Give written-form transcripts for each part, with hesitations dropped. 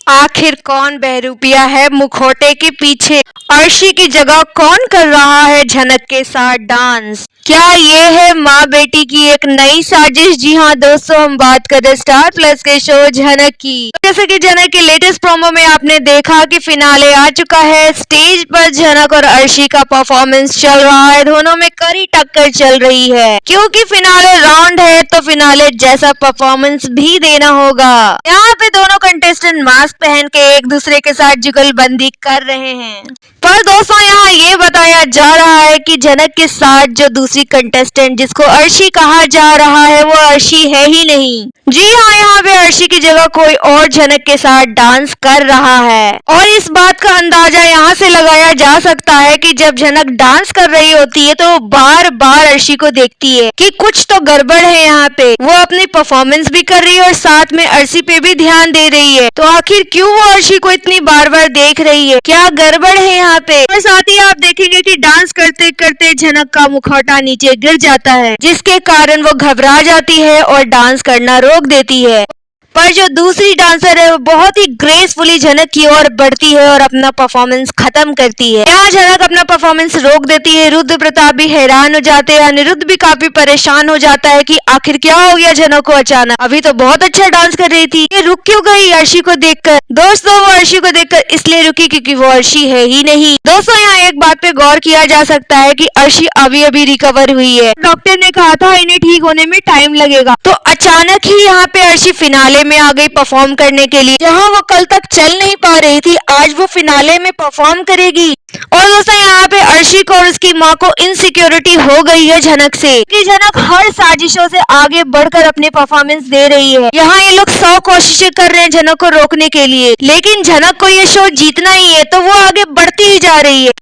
आखिर कौन बहरूपिया है मुखौटे के पीछे? अर्शी की जगह कौन कर रहा है झनक के साथ डांस? क्या ये है माँ बेटी की एक नई साजिश? जी हाँ दोस्तों, हम बात कर रहे स्टार प्लस के शो झनक की। जैसे कि झनक के लेटेस्ट प्रोमो में आपने देखा कि फिनाले आ चुका है। स्टेज पर झनक और अर्शी का परफॉर्मेंस चल रहा है। दोनों में कड़ी टक्कर चल रही है। क्योंकि फिनाले राउंड है तो फिनाले जैसा परफॉर्मेंस भी देना होगा। यहाँ पे दोनों कंटेस्टेंट मास्क पहन के एक दूसरे के साथ जुगलबंदी कर रहे हैं। पर दोस्तों यहाँ ये बताया जा रहा है कि झनक के साथ जो दूसरी कंटेस्टेंट जिसको अर्शी कहा जा रहा है वो अर्शी है ही नहीं। जी हाँ, यहाँ पे अर्शी की जगह कोई और झनक के साथ डांस कर रहा है। और इस बात का अंदाजा यहाँ से लगाया जा सकता है कि जब झनक डांस कर रही होती है तो बार बार अर्शी को देखती है कि कुछ तो गड़बड़ है। यहाँ पे वो अपनी परफॉर्मेंस भी कर रही है और साथ में अर्शी पे भी ध्यान दे रही है। तो आखिर क्यों वो अर्शी को इतनी बार बार देख रही है? क्या गड़बड़ है यहाँ पे? और साथ ही आप देखेंगे कि डांस करते करते झनक का मुखौटा नीचे गिर जाता है, जिसके कारण वो घबरा जाती है और डांस करना रोक देती है। पर जो दूसरी डांसर है वो बहुत ही ग्रेसफुली झनक की ओर बढ़ती है और अपना परफॉर्मेंस खत्म करती है। यहाँ झनक अपना परफॉर्मेंस रोक देती है। रुद्र प्रताप भी हैरान हो जाते हैं। अनिरुद्ध भी काफी परेशान हो जाता है कि आखिर क्या हो गया झनक को अचानक? अभी तो बहुत अच्छा डांस कर रही थी, ये रुक क्यों गई अर्शी को देखकर? दोस्तों वो अर्शी को देखकर इसलिए रुकी क्योंकि वो अर्शी है ही नहीं। दोस्तों यहाँ एक बात पे गौर किया जा सकता है कि अर्शी अभी अभी रिकवर हुई है। डॉक्टर ने कहा था इन्हें ठीक होने में टाइम लगेगा, तो अचानक ही यहाँ पे अर्शी फिनाले में आ गई परफॉर्म करने के लिए। जहाँ वो कल तक चल नहीं पा रही थी, आज वो फिनाले में परफॉर्म करेगी। और दोस्तों यहाँ पे अर्शी को और उसकी माँ को इनसिक्योरिटी हो गई है झनक से कि झनक हर साजिशों से आगे बढ़कर अपनी परफॉर्मेंस दे रही है। यहाँ ये लोग 100 कोशिशें कर रहे हैं झनक को रोकने के लिए, लेकिन झनक को ये शो जीतना ही है तो वो आगे बढ़ती ही जा रही है।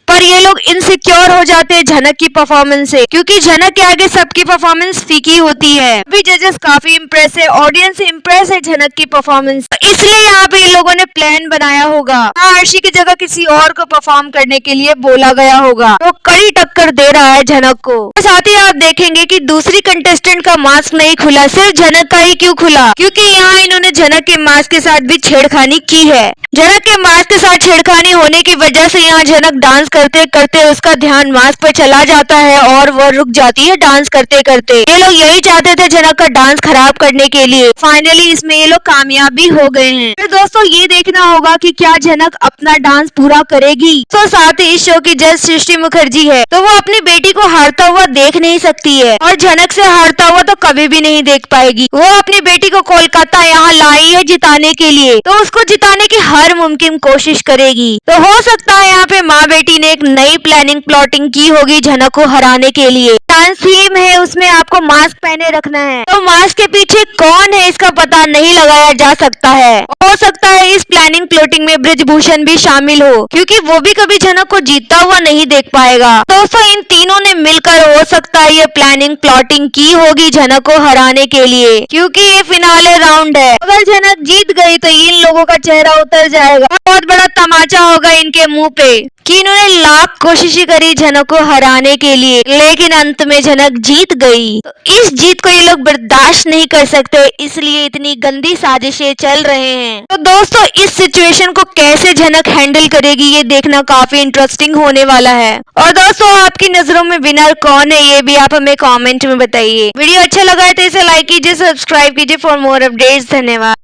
पर ये लोग इनसिक्योर हो जाते हैं झनक की परफॉर्मेंस से, क्योंकि झनक के आगे सबकी परफॉर्मेंस फीकी होती है। अभी जजेस काफी इम्प्रेस है, ऑडियंस इम्प्रेस है झनक की परफॉर्मेंस, इसलिए यहाँ पे ये लोगों ने प्लान बनाया होगा। अर्शी की जगह किसी और को परफॉर्म करने के लिए बोला गया होगा। तो कड़ी टक्कर दे रहा है झनक को। साथ ही आप देखेंगे कि दूसरी कंटेस्टेंट का मास्क नहीं खुला, सिर्फ झनक का ही क्यों खुला? क्योंकि यहाँ इन्होंने झनक के मास्क के साथ भी छेड़खानी की है। झनक के मास्क के साथ छेड़खानी होने की वजह से यहाँ झनक डांस करते करते उसका ध्यान मास्क पर चला जाता है और वो रुक जाती है डांस करते करते। ये लोग यही चाहते थे झनक का डांस खराब करने के लिए। फाइनली इसमें ये लोग कामयाब भी हो गए हैं। फिर दोस्तों ये देखना होगा कि क्या झनक अपना डांस पूरा करेगी। तो साथ ही इस शो की जज सृष्टि मुखर्जी है, तो वो अपनी बेटी को हारता हुआ देख नहीं सकती है और झनक से हारता हुआ तो कभी भी नहीं देख पाएगी। वो अपनी बेटी को कोलकाता यहाँ लाई है जिताने के लिए, तो उसको जिताने की हर मुमकिन कोशिश करेगी। तो हो सकता है यहाँ पे माँ बेटी ने एक नई प्लानिंग प्लॉटिंग की होगी झनक को हराने के लिए। डांस थीम है, उसमें आपको मास्क पहने रखना है, तो मास्क के पीछे कौन है इसका पता नहीं लगाया जा सकता है। हो सकता है इस प्लानिंग प्लॉटिंग में ब्रिजभूषण भी शामिल हो, क्योंकि वो भी कभी झनक को जीतता हुआ नहीं देख पाएगा। दोस्तों इन तीनों ने मिलकर हो सकता है ये प्लानिंग प्लॉटिंग की होगी झनक को हराने के लिए, क्योंकि ये फिनाले राउंड है। अगर झनक जीत गई तो इन लोगों का चेहरा उतर जाएगा, बहुत बड़ा तमाचा होगा इनके मुंह पे कि इन्होंने लाख कोशिशें करी झनक को हराने के लिए, लेकिन अंत में झनक जीत गई। तो इस जीत को ये लोग बर्दाश्त नहीं कर सकते, इसलिए इतनी गंदी साजिशें चल रहे हैं। तो दोस्तों इस सिचुएशन को कैसे झनक हैंडल करेगी ये देखना काफी इंटरेस्टिंग होने वाला है। और दोस्तों आपकी नजरों में विनर कौन है ये भी आप हमें कमेंट में बताइए। वीडियो अच्छा लगा है तो इसे लाइक कीजिए, सब्सक्राइब कीजिए फॉर मोर अपडेट्स। धन्यवाद।